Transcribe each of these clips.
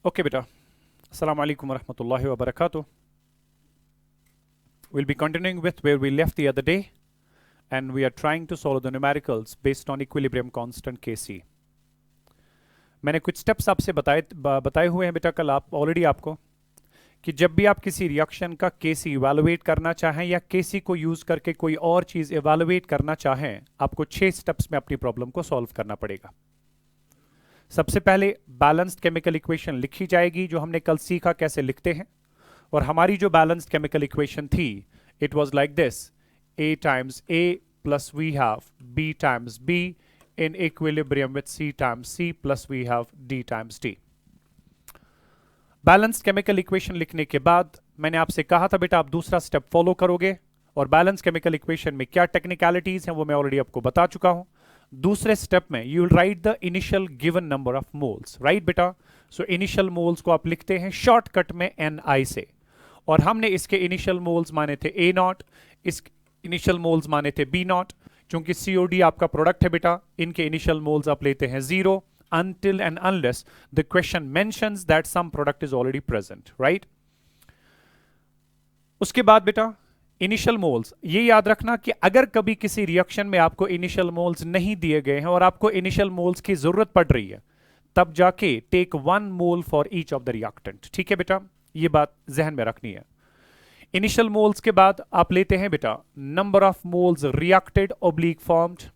Okay, beta. Assalamu alaikum wa rahmatullahi wa barakatuh. We'll be continuing with where we left the other day, and we are trying to solve the numericals based on equilibrium constant Kc. मैंने कुछ steps आपसे बताए हुए हैं बेटा कल आप already आपको कि जब भी आप किसी रिएक्शन का Kc इवेलुएट करना चाहें या Kc को यूज करके कोई और चीज इवेलुएट करना चाहें, आपको 6 स्टेप्स में अपनी प्रॉब्लम को सॉल्व करना पड़ेगा। सबसे पहले बैलेंस्ड केमिकल इक्वेशन लिखी जाएगी, जो हमने कल सीखा कैसे लिखते हैं। और हमारी जो बैलेंस्ड केमिकल इक्वेशन थी, it was like this: A times A plus we have B times B in equilibrium with C times C plus we have D times D। Balanced chemical equation लिखने के बाद मैंने आपसे कहा था बेटा आप दूसरा स्टेप फॉलो करोगे, और बैलेंस्ड केमिकल इक्वेशन में क्या टेक्निकलिटीज हैं वो मैं ऑलरेडी आपको बता चुका हूं। दूसरे स्टेप में you will write the initial given number of moles, right बेटा। सो इनिशियल मोल्स को आप लिखते हैं शॉर्टकट में Ni से, और हमने इसके इनिशियल मोल्स माने थे A नॉट, इस इनिशियल मोल्स माने थे B नॉट। चूंकि COD आपका प्रोडक्ट है बेटा, इनके इनिशियल मोल्स आप लेते हैं 0 until and unless the question mentions that some product is already present, right? उसके बाद बेटा इनिशियल मोल्स, ये याद रखना कि अगर कभी किसी रिएक्शन में आपको इनिशियल मोल्स नहीं दिए गए हैं और आपको इनिशियल मोल्स की जरूरत पड़ रही है, तब जाके take 1 mole for each of the reactant. ठीक है बेटा, ये बात जहन में रखनी है। इनिशियल मोल्स के बाद आप लेते हैं बेटा number of moles reacted oblique formed,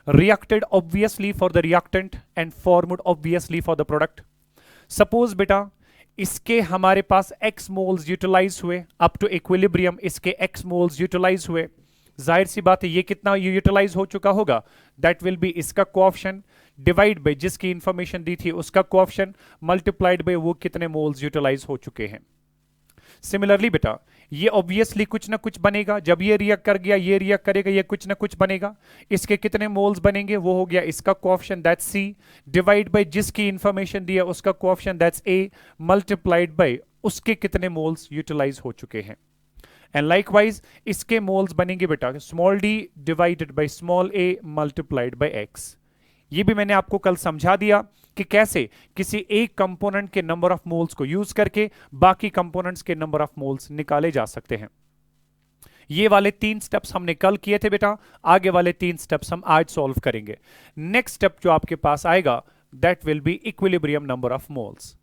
reacted obviously for the reactant and formed obviously for the product। Suppose बेटा इसके हमारे पास x मोल्स यूटिलाइज हुए अप टू इक्विलिब्रियम, इसके x मोल्स यूटिलाइज हुए, जाहिर सी बात है ये कितना यूटिलाइज हो चुका होगा, दैट विल बी इसका कोएफिशिएंट डिवाइड बाय जिसकी इंफॉर्मेशन दी थी उसका कोएफिशिएंट मल्टीप्लाइड बाय वो कितने मोल्स यूटिलाइज हो चुके हैं। सिमिलरली बेटा ये ऑब्वियसली कुछ ना कुछ बनेगा, जब ये रिएक्ट कर गया ये रिएक्ट करेगा, ये कुछ ना कुछ बनेगा। इसके कितने मोल्स बनेंगे, वो हो गया इसका coefficient that's C divide by जिसकी इंफॉर्मेशन दिया उसका coefficient that's A multiplied by उसके कितने मोल्स यूटिलाइज हो चुके हैं। एंड लाइकवाइज इसके मोल्स बनेंगे बेटा small d divided by small a multiplied by x। ये भी मैंने आपको कल समझा दिया कि कैसे किसी एक कंपोनेंट के नंबर ऑफ मोल्स को यूज करके बाकी कंपोनेंट्स के नंबर ऑफ मोल्स निकाले जा सकते हैं। ये वाले 3 स्टेप्स हमने कल किए थे बेटा, आगे वाले 3 स्टेप्स हम आज सॉल्व करेंगे। नेक्स्ट स्टेप जो आपके पास आएगा that will be equilibrium number of moles.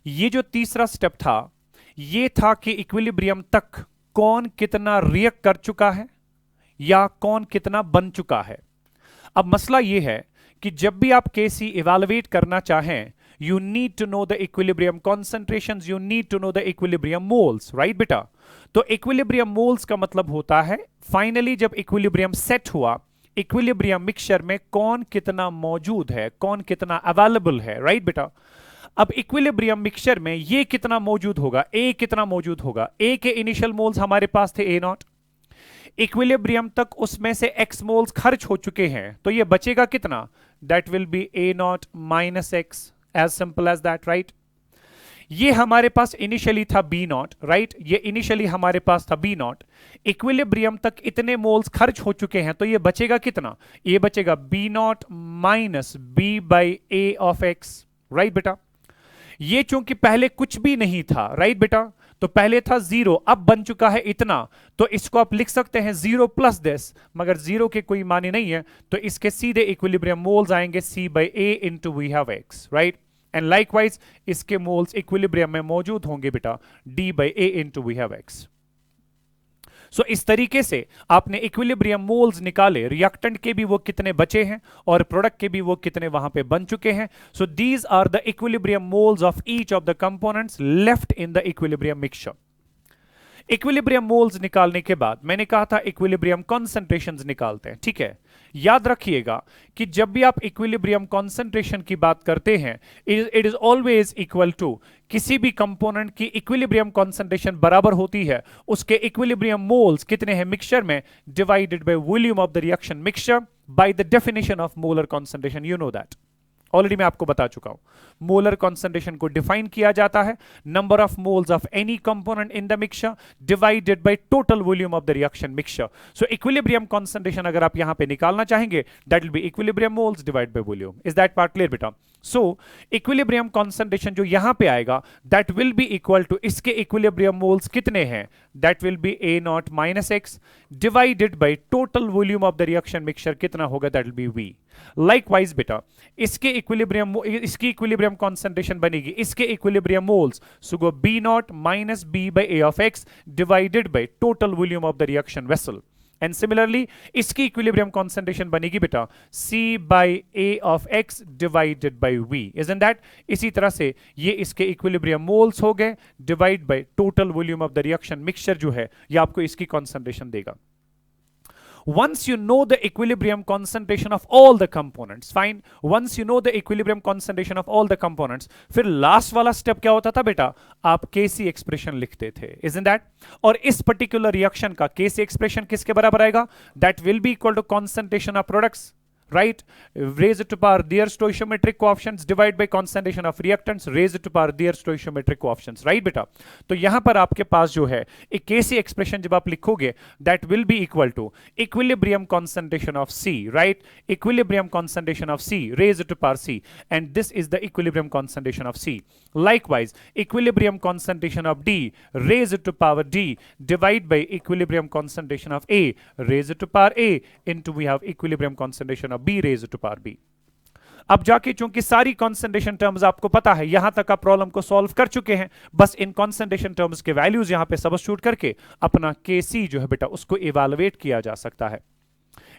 ये जो तीसरा स्टेप था ये था कि इक्विलिब्रियम तक कौन कितना रिएक्ट कर चुका है या कौन कितना बन चुका है। अब मसला ये है कि जब भी आप Kc इवेलुएट करना चाहें, you need to know the equilibrium concentrations, you need to know the equilibrium moles, right बेटा। तो इक्विलिब्रियम मोल्स का मतलब होता है फाइनली जब इक्विलिब्रियम सेट हुआ, इक्विलिब्रियम मिक्सचर में कौन कितना मौजूद है, कौन कितना अवेलेबल है, राइट बेटा। अब इक्विलिब्रियम मिक्सचर में ये कितना मौजूद होगा, A कितना मौजूद होगा। A के इनिशियल मोल्स हमारे पास थे A नॉट, इक्विलिब्रियम तक उसमें से x मोल्स खर्च हो चुके हैं, तो ये बचेगा कितना, that will be A not minus x, as simple as that, right. ये हमारे पास इनिशियली था B नॉट, राइट, ये इनिशियली हमारे पास था B नॉट, इक्विलिब्रियम तक इतने मोल्स खर्च हो चुके हैं, तो ये बचेगा कितना, ये बचेगा B not minus B by A of x, right बेटा। ये चूंकि पहले कुछ भी नहीं था, राइट बेटा, तो पहले था 0, अब बन चुका है इतना, तो इसको आप लिख सकते हैं 0 प्लस दिस, मगर 0 के कोई माने नहीं है, तो इसके सीधे इक्विलिब्रियम मोल्स आएंगे C by A into we have x, राइट। एंड लाइकवाइज इसके मोल्स इक्विलिब्रियम में मौजूद होंगे बेटा D by A into we have x। So इस तरीके से आपने इक्विलिब्रियम मोल्स निकाले, रिएक्टेंट के भी वो कितने बचे हैं और प्रोडक्ट के भी वो कितने वहां पे बन चुके हैं। So these are the equilibrium moles of each of the components left in the equilibrium mixture. Equilibrium moles निकालने के बाद मैंने कहा था इक्विलिब्रियम कॉन्सेंट्रेशंस निकालते हैं, ठीक है। याद रखिएगा कि जब भी आप इक्विलिब्रियम कॉन्सेंट्रेशन की बात करते हैं, it is always equal to किसी भी कंपोनेंट की इक्विलिब्रियम कॉन्सेंट्रेशन बराबर होती है उसके इक्विलिब्रियम मोल्स कितने हैं मिक्सचर में divided by volume of the reaction mixture by the definition of molar concentration. You know that, already मैं आपको बता चुका हूं। मोलर कॉन्सेंट्रेशन को डिफाइन किया जाता है number of moles of any component in the mixture divided by total volume of the reaction mixture. So equilibrium concentration अगर आप यहां पे निकालना चाहेंगे that will be equilibrium moles divide by volume. Is that part clear बेटा? So equilibrium concentration जो यहां पे आएगा that will be equal to, इसके इक्विलिब्रियम मोल्स कितने हैं, that will be A not minus X divided by total volume of the reaction mixture कितना होगा, that will be V. Likewise बेटा इसकी इक्विलिब्रियम कॉन्सेंट्रेशन बनेगी, इसके इक्विलिब्रियम मोल्स सुगो B naught minus B by A of X divided by total volume of the reaction vessel. And similarly इसकी equilibrium concentration बनेगी बेटा C by A of x divided by V, isn't that. इसी तरह से ये इसके equilibrium moles हो गए divide by total volume of the reaction mixture जो है ये आपको इसकी कॉन्सेंट्रेशन देगा। Once you know the equilibrium concentration of all the components, fine, once you know the equilibrium concentration of all the components, फिर last वाला step क्या होता था बेटा, आप केसी एक्सप्रेशन लिखते थे, isn't that? और इस पर्टिकुलर रिएक्शन का केसी एक्सप्रेशन किसके बराबर आएगा, that will be equal to concentration of products, right, raised to power their stoichiometric coefficients divided by concentration of reactants raised to power their stoichiometric coefficients, right बेटा। तो यहां पर आपके पास जो है एक केसी एक्सप्रेशन जब आप लिखोगे that will be equal to equilibrium concentration of C, right, equilibrium concentration of C raised to power C, and this is the equilibrium concentration of C. Likewise equilibrium concentration of D raised to power D divided by equilibrium concentration of A raised to power A into we have equilibrium concentration of B raised to power B. अब जाके चूंकि सारी concentration terms आपको पता है, यहां तक आप प्रॉब्लम को सॉल्व कर चुके हैं, बस इन कॉन्सेंट्रेशन टर्म्स के वैल्यूज यहां पे सब्स्टिट्यूट करके अपना केसी जो है बेटा उसको इवैल्यूएट किया जा सकता है।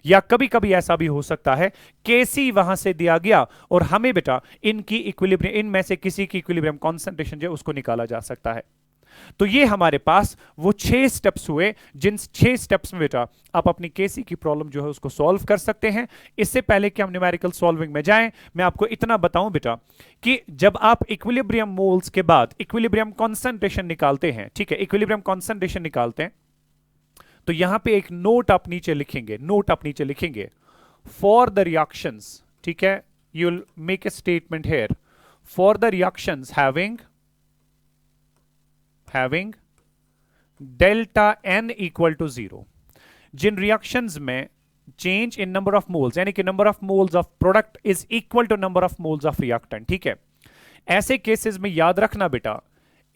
या कभी कभी ऐसा भी हो सकता है केसी वहां से दिया गया और हमें बेटा इनकी इक्विलिब्रियम, इनमें से किसी की इक्विलिब्रियम कॉन्सेंट्रेशन जो है उसको निकाला जा सकता है। तो ये हमारे पास वो 6 स्टेप्स हुए जिन 6 स्टेप्स में बेटा आप अपनी केसी की प्रॉब्लम जो है उसको सॉल्व कर सकते हैं। इससे पहले कि हम न्यूमेरिकल सॉल्विंग में जाएं, मैं आपको इतना बताऊं बेटा कि जब आप इक्विलिब्रियम मोल्स के बाद इक्विलिब्रियम कॉन्सेंट्रेशन निकालते हैं, ठीक है, इक्विलिब्रियम कॉन्सेंट्रेशन निकालते हैं, तो यहां पे एक नोट आप नीचे लिखेंगे, फॉर द रिएक्शंस, ठीक है, you will make a statement here, for the reactions having delta n equal to 0, जिन रिएक्शंस में change in number of moles यानी कि number of moles of product is equal to number of moles of reactant, ठीक है, ऐसे cases में याद रखना बेटा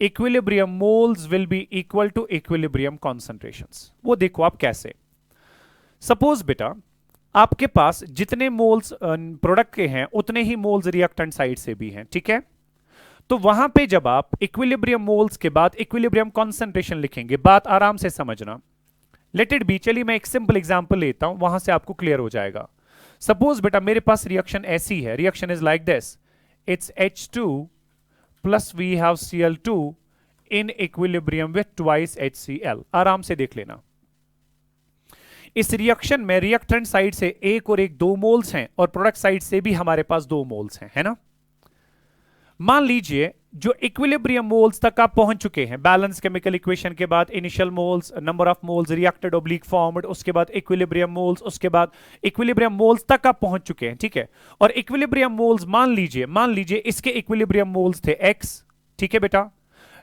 equilibrium moles will be equal to equilibrium concentrations. वो देखो आप कैसे, सपोज बेटा आपके पास जितने मोल्स प्रोडक्ट के हैं उतने ही मोल्स रिएक्टेंट साइड से भी हैं, ठीक है, तो वहां पे जब आप इक्विलिब्रियम मोल्स के बाद इक्विलिब्रियम कॉन्सेंट्रेशन लिखेंगे, बात आराम से समझना, लेट इट बी, चलिए मैं एक सिंपल एग्जांपल लेता हूं, वहां से आपको क्लियर हो जाएगा। सपोज बेटा मेरे पास रिएक्शन ऐसी है, reaction is like this, it's H2 plus we have Cl2 in equilibrium with twice HCl। आराम से देख लेना, इस रिएक्शन में रिएक्टेंट साइड से एक और एक 2 मोल्स हैं और प्रोडक्ट साइड से भी हमारे पास 2 मोल्स हैं, है ना। मान लीजिए जो इक्विलिब्रियम मोल्स तक आप पहुंच चुके हैं, बैलेंस केमिकल इक्वेशन के बाद initial moles, number of moles reacted oblique formed, उसके बाद इक्विलिब्रियम मोल्स, उसके बाद इक्विलिब्रियम मोल्स तक आप पहुंच चुके हैं, ठीक है, और इक्विलिब्रियम मोल्स मान लीजिए इसके इक्विलिब्रियम मोल्स थे x, ठीक है बेटा,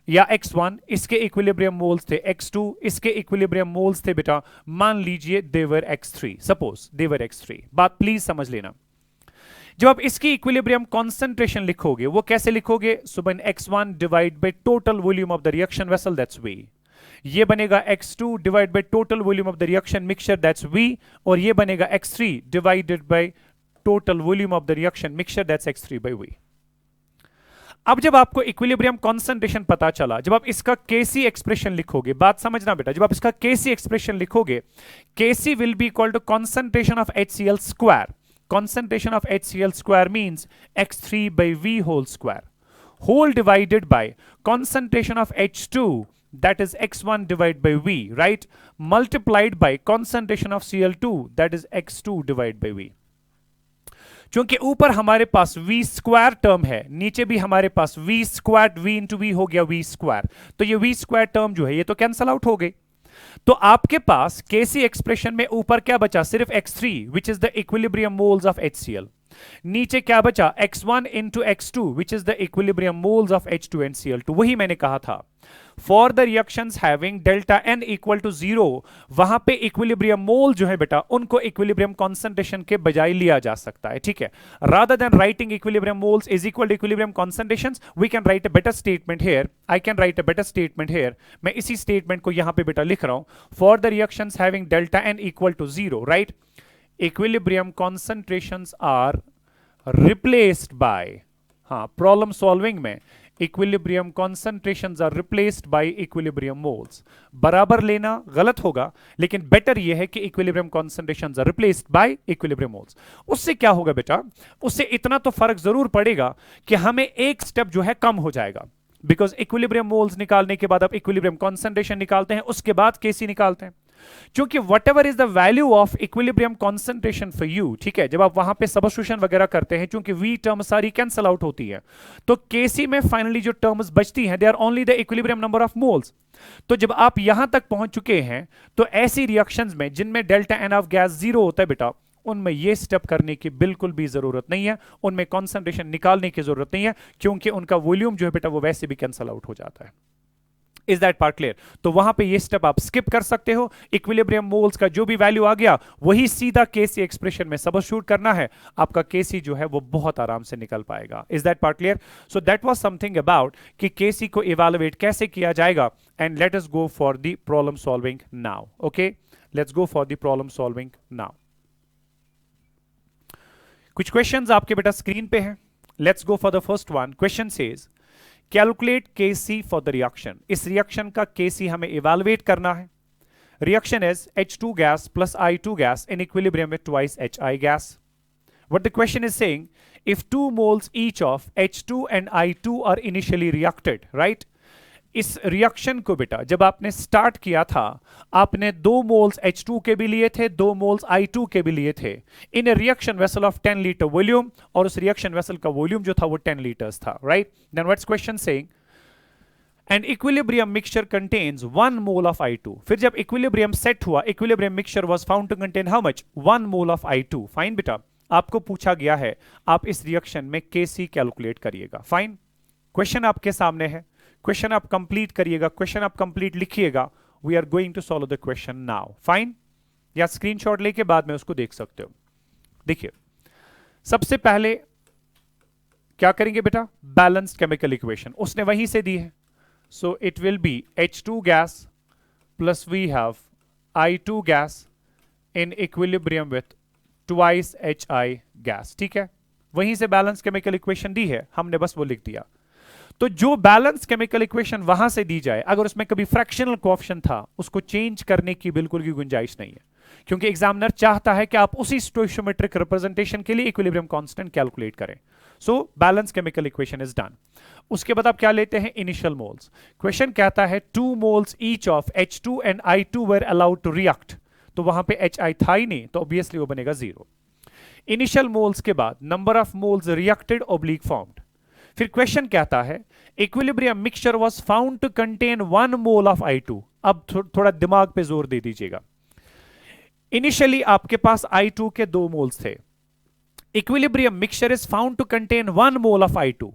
या x1, इसके इक्विलिब्रियम मोल्स थे x2, इसके इक्विलिब्रियम मोल्स थे बेटा मान लीजिए देवर x3, सपोज देवर x3। बात प्लीज समझ लेना, जब आप इसकी इक्विलिब्रियम कॉन्सेंट्रेशन लिखोगे वो कैसे लिखोगे, सुबह x1 divide by total volume of the reaction vessel, that's V, ये बनेगा x2 divide by total volume of the reaction mixture, that's V, और ये बनेगा x3 divided by total volume of the reaction mixture, that's x3 by V। अब जब आपको equilibrium concentration पता चला, जब आप इसका केसी एक्सप्रेशन लिखोगे, बात समझना बेटा, जब आप इसका केसी एक्सप्रेशन लिखोगे, KC will be equal to concentration of HCl square, concentration of HCl square means x3 by V whole square, whole divided by concentration of H2, that is x1 divided by V, right, multiplied by concentration of Cl2, that is x2 divided by V। क्योंकि ऊपर हमारे पास V square term है, नीचे भी हमारे पास V square V into V हो गया V square, तो ये V स्क्वायर टर्म जो है ये तो कैंसल आउट हो गई, तो आपके पास केसी एक्सप्रेशन में ऊपर क्या बचा, सिर्फ x3 which is the equilibrium moles of HCl। नीचे क्या बचा, x1 into x2 which is the equilibrium moles of H2NCl2। वही मैंने कहा था for the reactions having delta n equal to 0, वहां पे इक्विलिब्रियम मोल जो है बेटा उनको इक्विलिब्रियम कॉन्सेंट्रेशन के बजाय लिया जा सकता है, ठीक है। Rather than writing equilibrium moles is equal to equilibrium concentrations, we can write a better statement here, I can write a better statement here. मैं इसी स्टेटमेंट को यहां पे बेटा लिख रहा हूं, for the reactions having delta n equal to 0, right, equilibrium concentrations are replaced by, हाँ प्रॉब्लम सॉल्विंग में equilibrium concentrations are replaced by equilibrium moles. बराबर लेना गलत होगा, लेकिन बेटर यह है कि equilibrium concentrations are replaced by equilibrium moles. उससे क्या होगा बेटा, उससे इतना तो फर्क जरूर पड़ेगा कि हमें एक स्टेप जो है कम हो जाएगा, बिकॉज इक्विलिब्रियम मोल्स निकालने के बाद आप इक्विलिब्रियम कॉन्सेंट्रेशन निकालते हैं, उसके बाद केसी निकालते हैं। क्योंकि what ever is the value of equilibrium concentration for you, ठीक है, जब आप वहां पे सबस्टिट्यूशन वगैरह करते हैं, क्योंकि वी टर्म सारी कैंसल आउट होती है, तो केसी में फाइनली जो टर्म्स बचती हैं they are only the equilibrium number of moles. तो जब आप यहां तक पहुंच चुके हैं, तो ऐसी रिएक्शंस में जिनमें डेल्टा एन ऑफ गैस 0 होता है बेटा, उनमें यह स्टेप करने की बिल्कुल भी जरूरत नहीं है, उनमें कॉन्सेंट्रेशन निकालने की जरूरत नहीं है, क्योंकि उनका वॉल्यूम जो है बेटा वो वैसे भी कैंसल आउट हो जाता है। Is that part clear? तो वहां पे ये स्टेप आप स्किप कर सकते हो, इक्विलिब्रियम मोल्स का जो भी वैल्यू आ गया वही सीधा केसी एक्सप्रेशन में सबस्टिट्यूट करना है, आपका केसी जो है वो बहुत आराम से निकल पाएगा। Is that part clear? So that was something about कि केसी को इवैल्यूएट कैसे किया जाएगा, and let us go for the problem solving now. Okay, let's go for the problem solving now. कुछ क्वेश्चंस आपके बेटा स्क्रीन पे हैं। Let's go for the first one. Question says calculate KC for the reaction. इस reaction का KC हमें evaluate करना है। Reaction is H2 gas plus I2 gas in equilibrium with twice HI gas. What the question is saying, if 2 moles each of H2 and I2 are initially reacted, right? इस reaction को बेटा जब आपने start किया था, आपने 2 moles H2 के भी लिए थे, 2 मोल्स I2 के भी लिए थे, in a reaction vessel of 10 litre volume, और उस रिएक्शन वेसल का वॉल्यूम जो था वो 10 लीटर्स था, right? Then what's question saying, and equilibrium mixture contains 1 mole of I2। फिर जब इक्विलिब्रियम सेट हुआ, equilibrium mixture was found to contain how much, 1 mole of I2। Fine बेटा, आपको पूछा गया है आप इस रिएक्शन में केसी कैलकुलेट करिएगा। फाइन, क्वेश्चन आपके सामने है, क्वेश्चन आप कंप्लीट करिएगा, क्वेश्चन आप कंप्लीट लिखिएगा। We are going to solve the question now. Fine, या स्क्रीनशॉट लेके बाद में उसको देख सकते हो। देखिए, सबसे पहले क्या करेंगे बेटा, बैलेंस्ड केमिकल इक्वेशन उसने वहीं से दी है, so it will be H2 gas plus we have I2 gas in equilibrium with twice HI gas. ठीक है, वहीं से बैलेंस केमिकल इक्वेशन दी है, हमने बस वो लिख दिया। तो जो बैलेंस केमिकल इक्वेशन वहां से दी जाए, अगर उसमें कभी फ्रैक्शनल कोएफिशिएंट था, उसको चेंज करने की बिल्कुल भी गुंजाइश नहीं है, क्योंकि एग्जामिनर चाहता है कि आप उसी स्टोइशियोमेट्रिक रिप्रेजेंटेशन के लिए इक्विलिब्रियम कांस्टेंट कैलकुलेट करें। So balance chemical equation is done. उसके बाद आप क्या लेते हैं, इनिशियल मोल्स। क्वेश्चन कहता है 2 moles each of H2 and I2 were allowed to react, तो वहां पे HI था ही नहीं, तो ऑब्वियसली वो बनेगा 0। इनिशियल मोल्स के बाद number of moles reacted oblique formed. फिर क्वेश्चन कहता है equilibrium mixture was found to contain 1 mole of I2। अब थोड़ा दिमाग पे जोर दे दीजिएगा। इनिशियली आपके पास I2 के 2 मोल्स थे, equilibrium mixture is found to contain 1 mole of I2।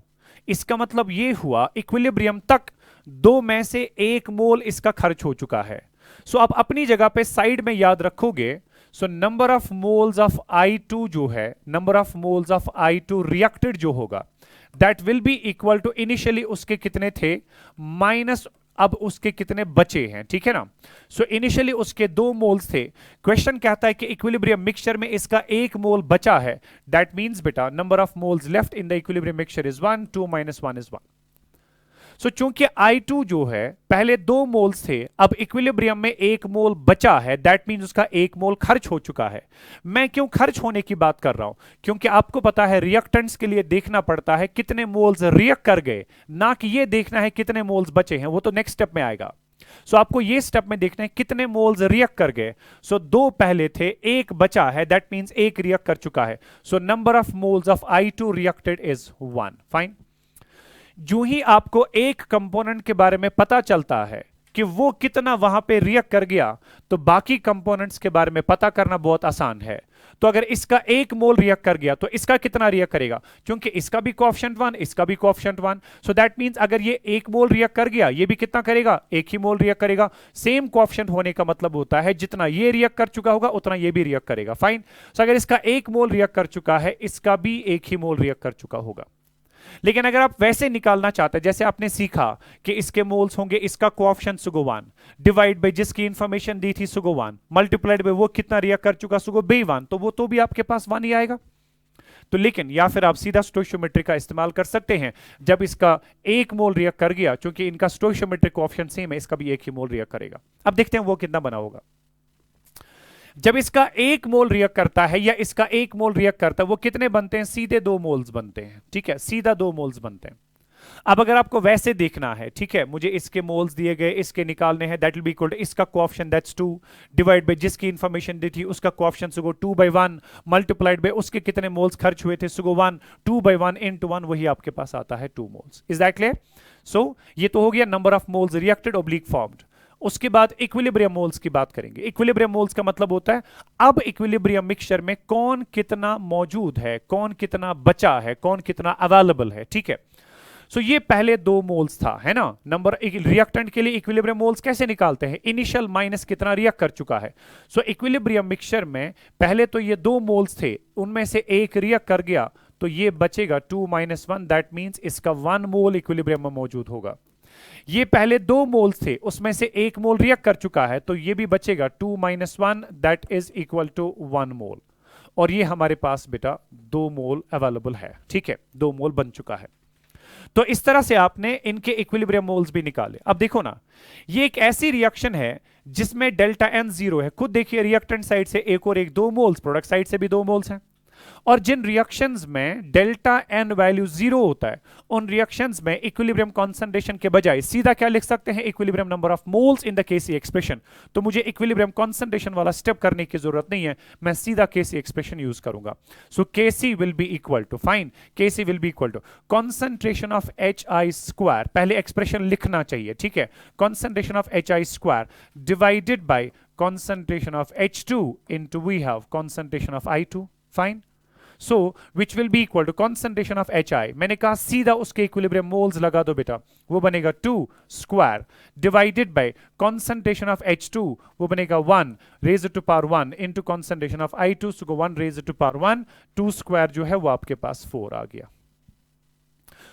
इसका मतलब यह हुआ इक्विलिब्रियम तक 2 में से 1 मोल इसका खर्च हो चुका है। सो आप अपनी जगह पे साइड में याद रखोगे, so number of moles of I2 जो है, number of moles of I2 reacted जो होगा, that will be equal to initially उसके कितने थे माइनस अब उसके कितने बचे हैं। ठीक है ना, सो इनिशियली उसके 2 मोल्स थे। क्वेश्चन कहता है कि इक्विलिब्रियम मिक्सचर में इसका 1 मोल बचा है, दैट मींस बेटा number of moles left in the equilibrium mixture is 1, 2 - 1 is 1। सो चूंकि I2 जो है पहले 2 मोल्स थे, अब इक्विलिब्रियम में 1 मोल बचा है, दैट मींस उसका 1 मोल खर्च हो चुका है। मैं क्यों खर्च होने की बात कर रहा हूं, क्योंकि आपको पता है रिएक्टेंट्स के लिए देखना पड़ता है कितने मोल्स रिएक्ट कर गए, ना कि ये देखना है कितने मोल्स बचे हैं, वो तो नेक्स्ट स्टेप में आएगा। सो आपको ये स्टेप में देखना है कितने मोल्स रिएक्ट कर गए। सो 2 पहले थे, 1 बचा है, दैट मींस 1 रिएक्ट कर चुका है। सो number of moles of I2 reacted is 1। Fine, जो ही आपको एक कंपोनेंट के बारे में पता चलता है कि वो कितना वहां पे रिएक्ट कर गया, तो बाकी कंपोनेंट्स के बारे में पता करना बहुत आसान है। तो अगर इसका 1 मोल रिएक्ट कर गया तो इसका कितना रिएक्ट करेगा, क्योंकि इसका भी कोएफिशिएंट 1, इसका भी कोएफिशिएंट 1, सो दैट मींस अगर ये 1 मोल रिएक्ट कर गया, ये भी कितना करेगा, 1 ही मोल रिएक्ट करेगा। सेम कोएफिशिएंट होने का मतलब होता है जितना ये रिएक्ट कर चुका होगा उतना ये भी रिएक्ट करेगा। फाइन। सो अगर इसका 1 मोल रिएक्ट कर चुका है, इसका भी 1 ही मोल रिएक्ट कर चुका होगा। लेकिन अगर आप वैसे निकालना चाहते हैं, जैसे आपने सीखा कि इसके मोल्स होंगे, इसका कोएफिशिएंट सुगो 1 डिवाइड बाय जिसकी इंफॉर्मेशन दी थी सुगो 1 मल्टीप्लाइड बाय वो कितना रिएक्ट कर चुका सुगो बी 1, तो वो तो भी आपके पास 1 ही आएगा। तो लेकिन या फिर आप सीधा स्टोइशियोमेट्री का इस्तेमाल कर सकते हैं, जब इसका 1 मोल रिएक्ट कर गया, क्योंकि इनका स्टोइशियोमेट्रिक कोएफिशिएंट सेम है, इसका भी 1 ही मोल रिएक्ट करेगा। अब देखते हैं वो कितना बना होगा। जब इसका 1 मोल रिएक्ट करता है या इसका 1 मोल रिएक्ट करता है, वो कितने बनते हैं, सीधे 2 मोल्स बनते हैं। ठीक है, सीधा 2 मोल्स बनते हैं। अब अगर आपको वैसे देखना है, ठीक है, मुझे इसके मोल्स दिए गए, इसके निकालने हैं, that will be equal to इसका कोएफिशिएंट दैट्स 2 डिवाइड बाय जिसकी इंफॉर्मेशन दी थी उसका कोएफिशिएंट सुगो 2/1 मल्टीप्लाइड बाय उसके कितने मोल्स खर्च हुए थे सुगो 1, 2/1 इनटू 1, वही आपके पास आता है 2 moles. Is that clear? So ये तो हो गया number of moles reacted oblique formed. उसके बाद इक्विलिब्रियम मोल्स की बात करेंगे। इक्विलिब्रियम मोल्स का मतलब होता है अब इक्विलिब्रियम मिक्सचर में कौन कितना मौजूद है, कौन कितना बचा है, कौन कितना अवेलेबल है। ठीक है, सो ये पहले 2 मोल्स था, है ना। नंबर रिएक्टेंट के लिए इक्विलिब्रियम मोल्स कैसे निकालते हैं, इनिशियल माइनस कितना रिएक्ट कर चुका है। सो इक्विलिब्रियम मिक्सचर में पहले तो ये 2 मोल्स थे, उनमें से एक रिएक्ट कर गया, तो ये बचेगा 2 - 1, दैट मींस इसका 1 मोल इक्विलिब्रियम में मौजूद होगा। ये पहले 2 मोल्स थे, उसमें से 1 मोल रिएक्ट कर चुका है, तो ये भी बचेगा 2 - 1, दैट इज इक्वल टू 1 मोल। और ये हमारे पास बेटा 2 मोल अवेलेबल है। ठीक है, 2 मोल बन चुका है। तो इस तरह से आपने इनके इक्विलिब्रियम मोल्स भी निकाले। अब देखो ना, ये एक ऐसी रिएक्शन है जिसमें डेल्टा एन 0 है। खुद देखिए, रिएक्टेंट साइड से एक और एक 2 मोल्स, प्रोडक्ट साइड से भी 2 मोल्स हैं। और जिन रिएक्शंस में डेल्टा एन वैल्यू 0 होता है, उन रिएक्शंस में इक्विलिब्रियम कॉन्सेंट्रेशन के बजाय सीधा क्या लिख सकते हैं, equilibrium number of moles in the KC expression. तो मुझे इक्विलिब्रियम कॉन्सेंट्रेशन वाला स्टेप करने की जरूरत नहीं है, मैं सीधा केसी एक्सप्रेशन यूज करूंगा। So KC will be equal to, fine, KC will be equal to concentration of HI², पहले एक्सप्रेशन लिखना चाहिए। ठीक है, concentration of HI² divided by concentration of H2 into we have concentration of I2, fine. So which will be equal to concentration of HI, मैंने कहा सीधा उसके equilibrium moles लगा दो बेटा, वो बनेगा 2² divided by concentration of H2, वो बनेगा 1 raise to power 1 into concentration of I2, so 1 raise to power 1, 2² जो है वो आपके पास 4 आ गया।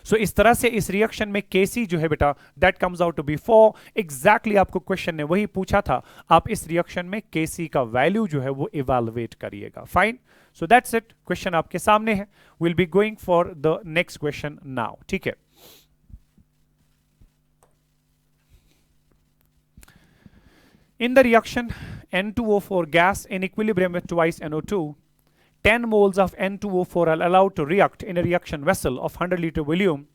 सो इस तरह से इस रिएक्शन में केसी जो है बेटा that comes out to be 4। Exactly आपको क्वेश्चन ने वही पूछा था, आप इस रिएक्शन में केसी का वैल्यू जो है वो इवैल्यूएट करिएगा। Fine, so that's it, question आपके सामने है। Will be going for the next question now. ठीक है, in the reaction N2O4 gas in equilibrium with twice NO2, 10 moles of N2O4 are allowed to react in a reaction vessel of 100 liter volume.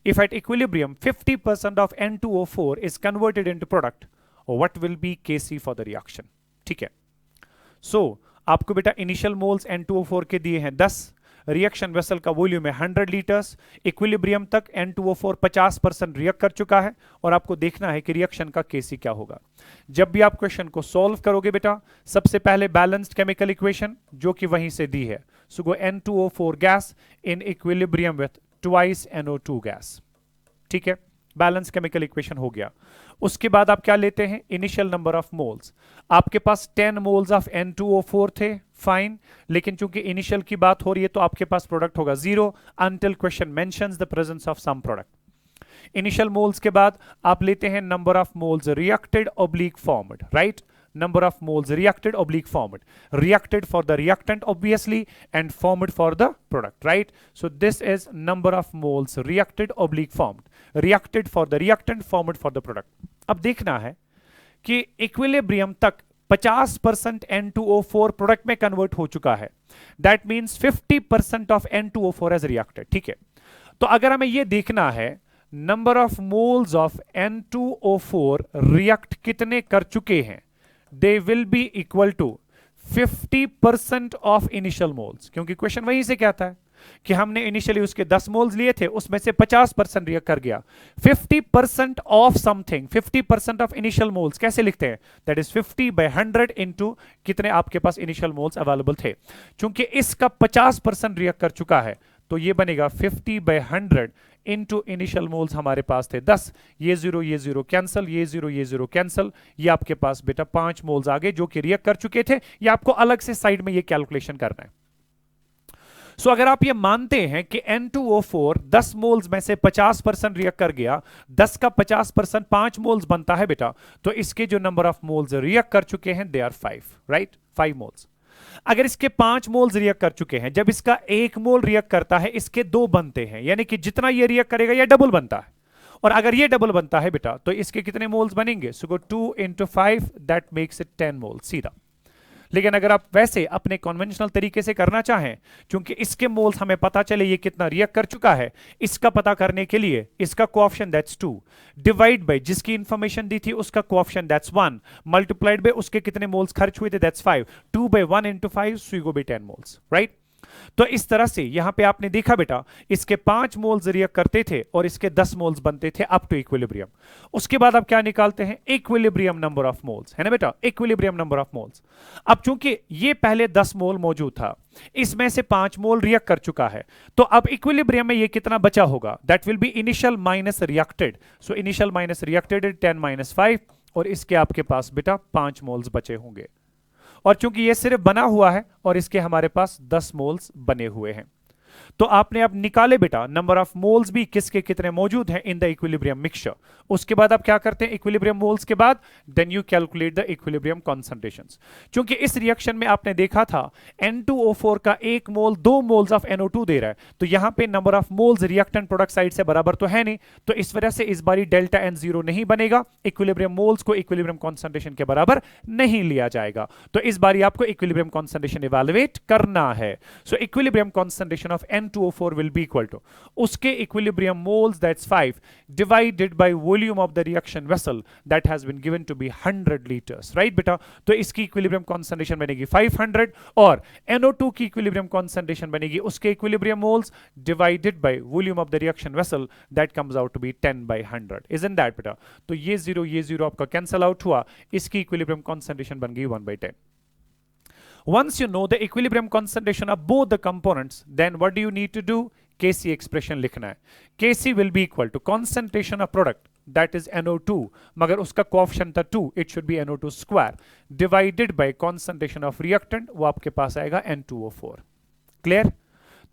If at equilibrium 50% of N2O4 is converted into product, what will be Kc for the reaction? ठीक है, so आपको बेटा initial moles N2O4 के दिए हैं 10, reaction vessel का volume है 100 litres, equilibrium तक N2O4 50% रिएक्ट कर चुका है, और आपको देखना है कि रिएक्शन का केसी क्या होगा। जब भी आप क्वेश्चन को सॉल्व करोगे बेटा, सबसे पहले बैलेंस्ड केमिकल इक्वेशन जो कि वहीं से दी है, सो गो N2O4 gas in equilibrium with twice NO2 gas. ठीक है, बैलेंस केमिकल इक्वेशन हो गया। उसके बाद आप क्या लेते हैं, इनिशियल नंबर ऑफ मोल्स। आपके पास 10 मोल्स ऑफ N2O4 थे, फाइन, लेकिन चूंकि इनिशियल की बात हो रही है तो आपके पास प्रोडक्ट होगा 0 until question mentions the presence of some product. Initial moles के बाद आप लेते हैं number of moles reacted oblique formed, right, number of moles reacted oblique formed, reacted for the reactant obviously and formed for the product, right? So this is number of moles reacted oblique formed, reacted for the reactant, formed for the product. अब देखना है कि equilibrium तक 50% N2O4 product में convert हो चुका है, that means 50% of N2O4 has reacted। ठीक है, तो अगर हमें यह देखना है number of moles of N2O4 react कितने कर चुके हैं, they will be equal to 50% of initial moles, क्योंकि क्वेश्चन वहीं से क्या आता है, कि हमने इनिशियली उसके 10 मोल्स लिए थे, उसमें से 50% रिएक्ट कर गया। 50% of something, 50% of initial moles कैसे लिखते हैं? दैट इज 50/100 इनटू कितने आपके पास इनिशियल मोल्स अवेलेबल थे। चूंकि इसका 50% रिएक्ट कर चुका है, तो ये बनेगा 50/100 इनटू इनिशियल मोल्स हमारे पास थे 10। ये जीरो कैंसल, ये जीरो कैंसल, ये आपके पास बेटा 5 मोल्स आ गए जो कि रिएक्ट कर चुके थे। ये आपको अलग से साइड में ये कैलकुलेशन करना है। सो अगर आप ये मानते हैं कि N2O4 10 मोल्स में से 50% रिएक्ट कर गया, 10 का 50% 5 मोल्स बनता है बेटा, तो इसके जो नंबर ऑफ मोल्स रिएक्ट कर चुके हैं दे आर 5, राइट, 5 मोल्स। अगर इसके 5 मोल्स रिएक्ट कर चुके हैं, जब इसका 1 मोल रिएक्ट करता है इसके 2 बनते हैं, यानी कि जितना ये रिएक्ट करेगा ये डबल बनता है। और अगर ये डबल बनता है बेटा, तो इसके कितने मोल्स बनेंगे? सो गो 2 × 5 दैट मेक्स इट 10 मोल्स सीधा। लेकिन अगर आप वैसे अपने कन्वेंशनल तरीके से करना चाहें, क्योंकि इसके मोल्स हमें पता चले ये कितना रिएक्ट कर चुका है, इसका पता करने के लिए इसका कोएफिशिएंट दैट्स 2 डिवाइड बाय जिसकी इंफॉर्मेशन दी थी उसका कोएफिशिएंट दैट्स 1 मल्टीप्लाइड बाय उसके कितने मोल्स खर्च हुए थे that's 5, 2/1 × 5 so you go by 10 moles, right. तो इस तरह से यहां पे आपने देखा बेटा, इसके 5 मोल्स रिएक्ट करते थे और इसके 10 मोल्स बनते थे अप टू इक्विलिब्रियम। उसके बाद आप क्या निकालते हैं? इक्विलिब्रियम नंबर ऑफ मोल्स, है ना बेटा, इक्विलिब्रियम नंबर ऑफ मोल्स। अब चूंकि ये पहले 10 मोल मौजूद था, इसमें से 5 मोल रिएक्ट कर चुका है, तो अब इक्विलिब्रियम में ये कितना बचा होगा? That will B initial minus reacted. So initial minus reacted 10 - 5, और इसके आपके पास बेटा 5 मोल्स बचे होंगे। और चूंकि ये सिर्फ बना हुआ है और इसके हमारे पास 10 मोल्स बने हुए हैं, तो आपने अब निकाले बेटा नंबर ऑफ मोल्स भी किसके कितने मौजूद हैं इन द इक्विलिब्रियम मिक्सचर। उसके बाद आप क्या करते हैं? इक्विलिब्रियम मोल्स के बाद then you calculate the equilibrium concentrations. क्योंकि इस रिएक्शन में आपने देखा था N2O4 का 1 मोल 2 मोल्स ऑफ NO2 दे रहा है, तो यहां पे number of moles reactant product side से बराबर तो है नहीं, तो इस वजह से इस बारी डेल्टा N 0 नहीं बनेगा, इक्विलिब्रियम मोल्स को इक्विलिब्रियम कॉन्सेंट्रेशन के बराबर नहीं लिया जाएगा। तो इस बारी आपको इक्विलिब्रियम कॉन्सेंट्रेशन इवैल्यूएट करना है। सो equilibrium concentration of N2O4 will be equal to उसके equilibrium moles that's 5 divided by volume of the reaction vessel that has been given to be 100 liters, right बेटा। तो इसकी equilibrium concentration बनेगी 500 और NO2 की equilibrium concentration बनेगी उसके equilibrium moles divided by volume of the reaction vessel that comes out to be 10/100, isn't that बेटा। तो ये 0 आपका cancel out हुआ, इसकी equilibrium concentration बन गई 1/10। Once you know the equilibrium concentration of both the components, then what do you need to do? Kc expression लिखना है। Kc will be equal to concentration of product, that is NO2, मगर उसका coefficient था 2, it should be NO2 square divided by concentration of reactant, वो आपके पास आएगा N2O4। Clear?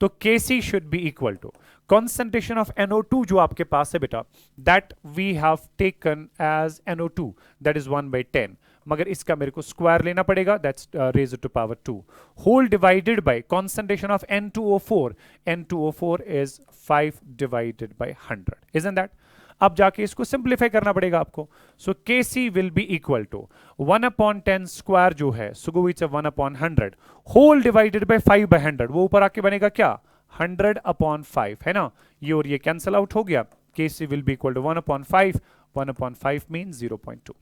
तो Kc should be equal to concentration of NO2 जो आपके पास है बेटा, that we have taken as NO2, that is 1/10, मगर इसका मेरे को स्क्वायर लेना पड़ेगा, that's raised to power 2 whole divided by concentration of N2O4, N2O4 is 5 divided by 100, isn't that? अब जाके इसको सिंप्लीफाई करना पड़ेगा आपको। So Kc will be equal to 1/10 square जो है, so it's 1/100 whole divided by 5/100, वो ऊपर आके बनेगा क्या? 100/5, है ना, ये और ये कैंसिल आउट हो गया। Kc will be equal to 1/5, 1/5 mean 0.2।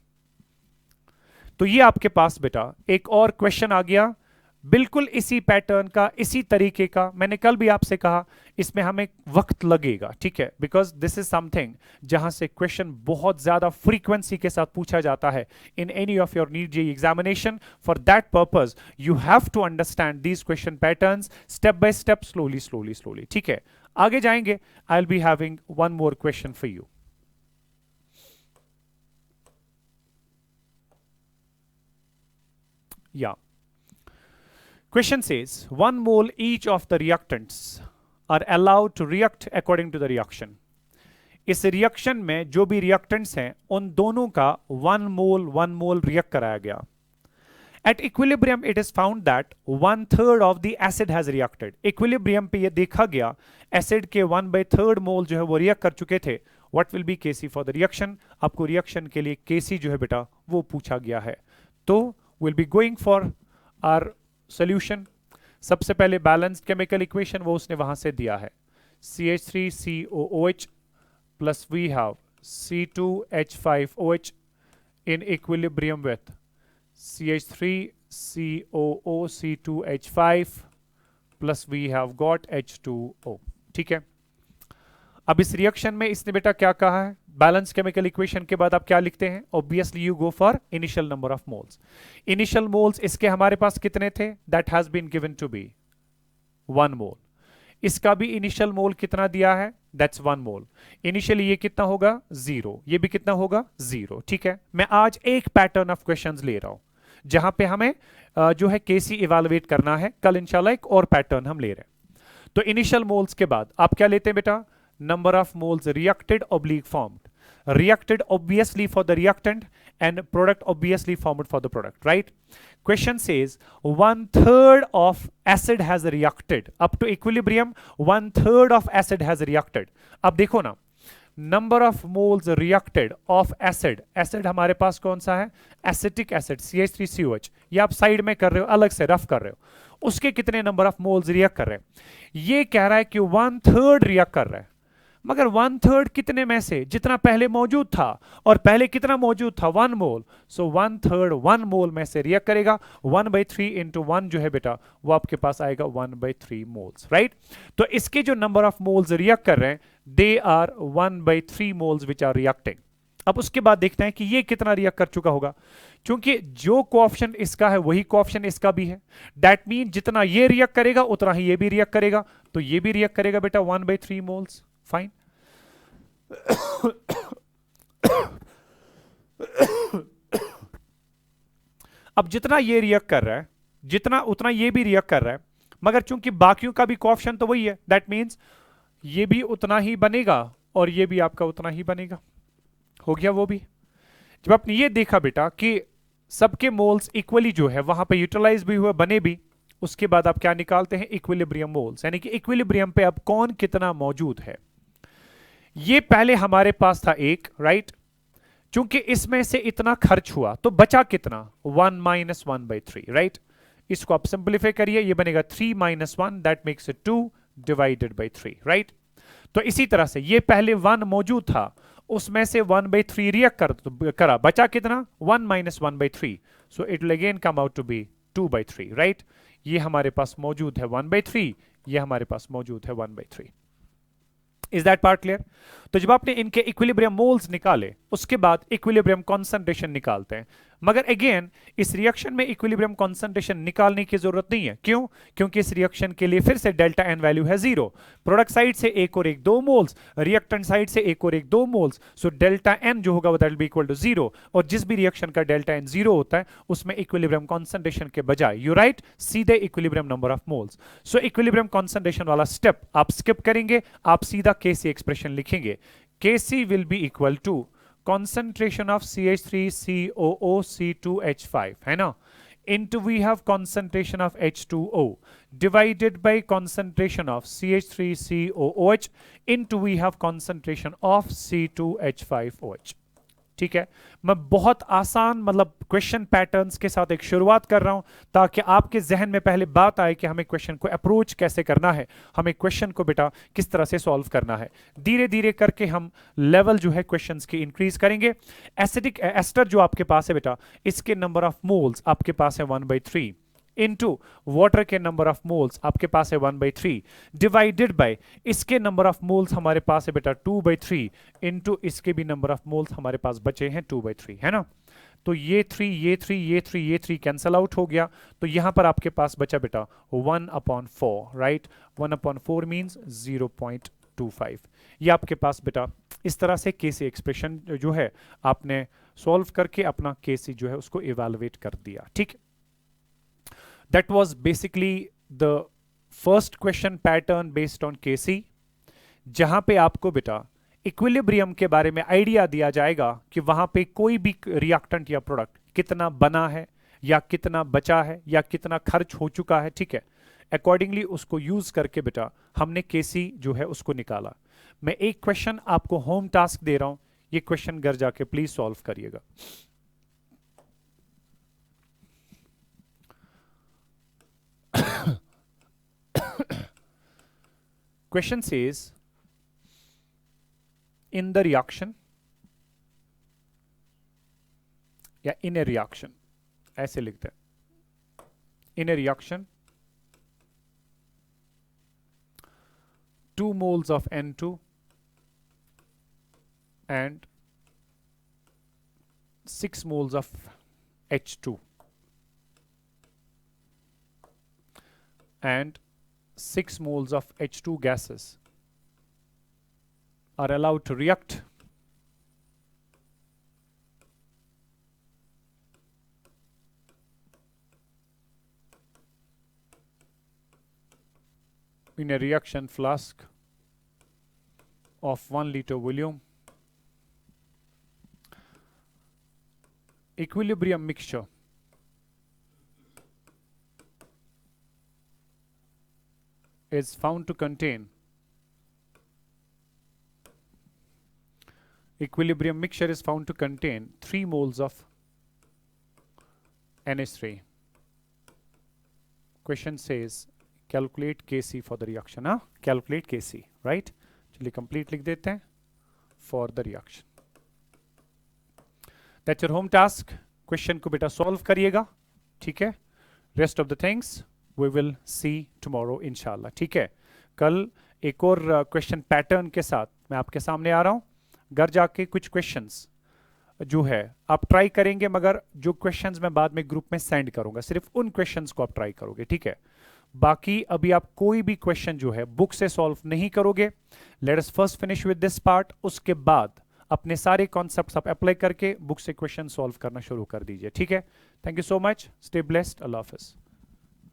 तो ये आपके पास बेटा एक और क्वेश्चन आ गया, बिल्कुल इसी पैटर्न का, इसी तरीके का। मैंने कल भी आपसे कहा इसमें हमें वक्त लगेगा, ठीक है, बिकॉज दिस इज समथिंग जहां से क्वेश्चन बहुत ज्यादा फ्रीक्वेंसी के साथ पूछा जाता है in any of your NEET JEE examination. For that purpose you have to understand these question patterns step by step, slowly slowly slowly, ठीक है। आगे जाएंगे, I will be having one more question for you. Yeah. Question says 1 mole each of the reactants are allowed to react according to the reaction. इस रिएक्शन में जो भी reactants हैं उन दोनों का 1 मोल रिएक्ट कराया गया। At equilibrium it is found that 1/3 of the acid has reacted. Equilibrium पे ये देखा गया एसिड के 1/3 मोल जो है वो रिएक्ट कर चुके थे। What will be Kc for the reaction? आपको रिएक्शन के लिए Kc जो है बेटा वो पूछा गया है। तो we'll be going for our solution। सबसे पहले बैलेंस्ड केमिकल इक्वेशन वो उसने वहां से दिया है, CH3COOH plus we have C2H5OH in equilibrium with CH3COO C2H5 plus we have got H2O। ठीक है, अब इस रिएक्शन में इसने बेटा क्या कहा है, बैलेंस केमिकल इक्वेशन के बाद आप क्या लिखते हैं, obviously you go for initial number of moles. Initial moles इसके हमारे पास कितने थे, that has been given to be 1 mole. इसका भी इनिशियल मोल कितना दिया है, दैट्स 1 मोल। इनिशियली ये कितना होगा 0, ये भी कितना होगा 0। ठीक है, मैं आज एक पैटर्न ऑफ क्वेश्चंस ले रहा हूं जहां पे हमें जो है केसी इवेलुएट करना है, कल इंशाल्लाह एक और पैटर्न हम ले रहे हैं। तो इनिशियल मोल्स के बाद आप क्या लेते हैं बेटा, number of moles reacted oblique formed, reacted obviously for the reactant and product obviously formed for the product, right? Question says 1/3 of acid has reacted up to equilibrium, 1/3 of acid has reacted। अब देखो ना, number of moles reacted of acid, acid हमारे पास कौन सा है, acetic acid CH3COH, ये आप side में कर रहे हो, अलग से रफ कर रहे हो, उसके कितने नंबर ऑफ मोल्स रिएक्ट कर रहे हैं, ये कह रहा है कि 1/3 रिएक्ट कर रहा है। मगर 1/3 कितने में से, जितना पहले मौजूद था, और पहले कितना मौजूद था 1 मोल, सो 1/3 1 मोल में से रिएक्ट करेगा, 1/3 इंटू 1 जो है बेटा वो आपके पास आएगा 1/3 मोल्स, राइट। तो इसके जो नंबर ऑफ मोल्स रिएक्ट कर रहे हैं they are 1/3 moles which are reacting. अब उसके बाद देखते हैं कि ये कितना रिएक्ट कर चुका होगा, क्योंकि जो कोएफिशिएंट इसका है वही कोएफिशिएंट इसका भी है, दैट मीन जितना ये रिएक्ट करेगा उतना ही ये भी रिएक्ट करेगा, तो ये भी रिएक्ट करेगा बेटा 1/3 मोल्स, फाइन। अब जितना ये रिएक्ट कर रहा है जितना उतना ये भी रिएक्ट कर रहा है, मगर चूंकि बाकियों का भी कोएफिशिएंट तो वही है, दैट मींस ये भी उतना ही बनेगा और ये भी आपका उतना ही बनेगा, हो गया वो भी। जब आपने ये देखा बेटा कि सबके मोल्स इक्वली जो है वहां पे यूटिलाइज भी हुए, बने भी, उसके बाद आप क्या निकालते हैं, इक्विलिब्रियम मोल्स, यानी कि इक्विलिब्रियम पे अब कौन कितना मौजूद है। ये पहले हमारे पास था एक, राइट, चूंकि इसमें से इतना खर्च हुआ तो बचा कितना 1 - 1/3, राइट। इसको आप सिंप्लीफाई करिए, ये बनेगा 3 - 1 that makes it 2 divided by 3, right. तो इसी तरह से ये पहले 1 मौजूद था, उसमें से 1/3 रिएक्ट करा, बचा कितना 1 - 1/3, so it will again come out to be 2/3, right. ये हमारे पास मौजूद है 1/3, ये हमारे पास मौजूद है 1/3। Is that part clear. तो जब आपने इनके इक्विलिब्रियम मोल्स निकाले उसके बाद इक्विलिब्रियम कॉन्सेंट्रेशन निकालते हैं, मगर अगेन इस रिएक्शन में इक्विलिब्रियम कॉन्सेंट्रेशन निकालने की जरूरत नहीं है, क्यों, क्योंकि इस रिएक्शन के लिए फिर से डेल्टा एन वैल्यू है 0, प्रोडक्ट साइड से एक और एक 2 मोल्स, रिएक्टेंट साइड से एक और एक 2 मोल्स, सो डेल्टा एन जो होगा वो that will be equal to 0, और जिस भी रिएक्शन का डेल्टा एन 0 होता है उसमें इक्विलिब्रियम कॉन्सेंट्रेशन के बजाय यू राइट सीधे equilibrium number of moles. So equilibrium concentration वाला स्टेप आप स्किप करेंगे, आप सीधा केसी एक्सप्रेशन लिखेंगे, Kc will be equal to concentration of CH3COO C2H5 है ना, into we have concentration of H2O divided by concentration of CH3COOH into we have concentration of C2H5OH। ठीक है, मैं बहुत आसान मतलब क्वेश्चन पैटर्न्स के साथ एक शुरुआत कर रहा हूं ताकि आपके जहन में पहले बात आए कि हमें क्वेश्चन को अप्रोच कैसे करना है, हमें क्वेश्चन को बेटा किस तरह से सॉल्व करना है। धीरे धीरे करके हम लेवल जो है क्वेश्चंस की इंक्रीज करेंगे। एसिडिक एस्टर जो आपके पास है बेटा, इसके नंबर ऑफ मोल्स आपके पास है 1/3 इनटू वाटर के नंबर ऑफ मोल्स आपके पास है 1/3 डिवाइडेड बाय इसके नंबर ऑफ मोल्स हमारे पास है बेटा 2/3 इनटू इसके भी नंबर ऑफ मोल्स हमारे पास बचे हैं 2/3, है ना। तो ये 3 ये 3 ये 3 ये 3 कैंसल आउट हो गया, तो यहां पर आपके पास बचा बेटा 1/4, राइट। 1/4 मींस 0.25। ये आपके पास बेटा इस तरह से केसी एक्सप्रेशन जो है आपने सॉल्व करके अपना केसी जो है उसको इवैल्यूएट कर दिया, ठीक। That was basically the first question pattern based on Kc, जहां पे आपको बेटा इक्विलिब्रियम के बारे में आइडिया दिया जाएगा कि वहां पे कोई भी रिएक्टेंट या प्रोडक्ट कितना बना है या कितना बचा है या कितना खर्च हो चुका है, ठीक है। अकॉर्डिंगली उसको यूज करके बेटा हमने Kc जो है उसको निकाला। मैं एक क्वेश्चन आपको होम टास्क दे रहा हूं, ये क्वेश्चन घर जाके प्लीज सॉल्व करिएगा। Question says in the reaction या in a reaction, ऐसे लिखते हैं, in a reaction 2 moles of N2 and 6 moles of H2 and 6 moles of H2 gases are allowed to react in a reaction flask of 1 liter volume. Equilibrium mixture is found to contain equilibrium mixture is found to contain 3 moles of NH3. Question says calculate Kc for the reaction. Calculate Kc, right? चलिए complete लिख देते हैं for the reaction. That's your home task. Question को बेटा solve करिएगा, ठीक है? Rest of the things we will see tomorrow इंशाल्लाह, ठीक है? कल एक और क्वेश्चन पैटर्न के साथ मैं आपके सामने आ रहा हूं. घर जाके कुछ क्वेश्चंस जो है आप ट्राई करेंगे, मगर जो क्वेश्चंस मैं बाद में ग्रुप में सेंड करूंगा सिर्फ उन क्वेश्चंस को आप ट्राई करोगे, ठीक है? बाकी अभी आप कोई भी क्वेश्चन जो है बुक से सॉल्व नहीं करोगे. Let us first finish with this part. उसके बाद अपने सारे कॉन्सेप्ट्स आप अप्लाई करके बुक से क्वेश्चन सॉल्व करना शुरू कर दीजिए, ठीक है? Thank you so much. Stay blessed. Allah Hafiz.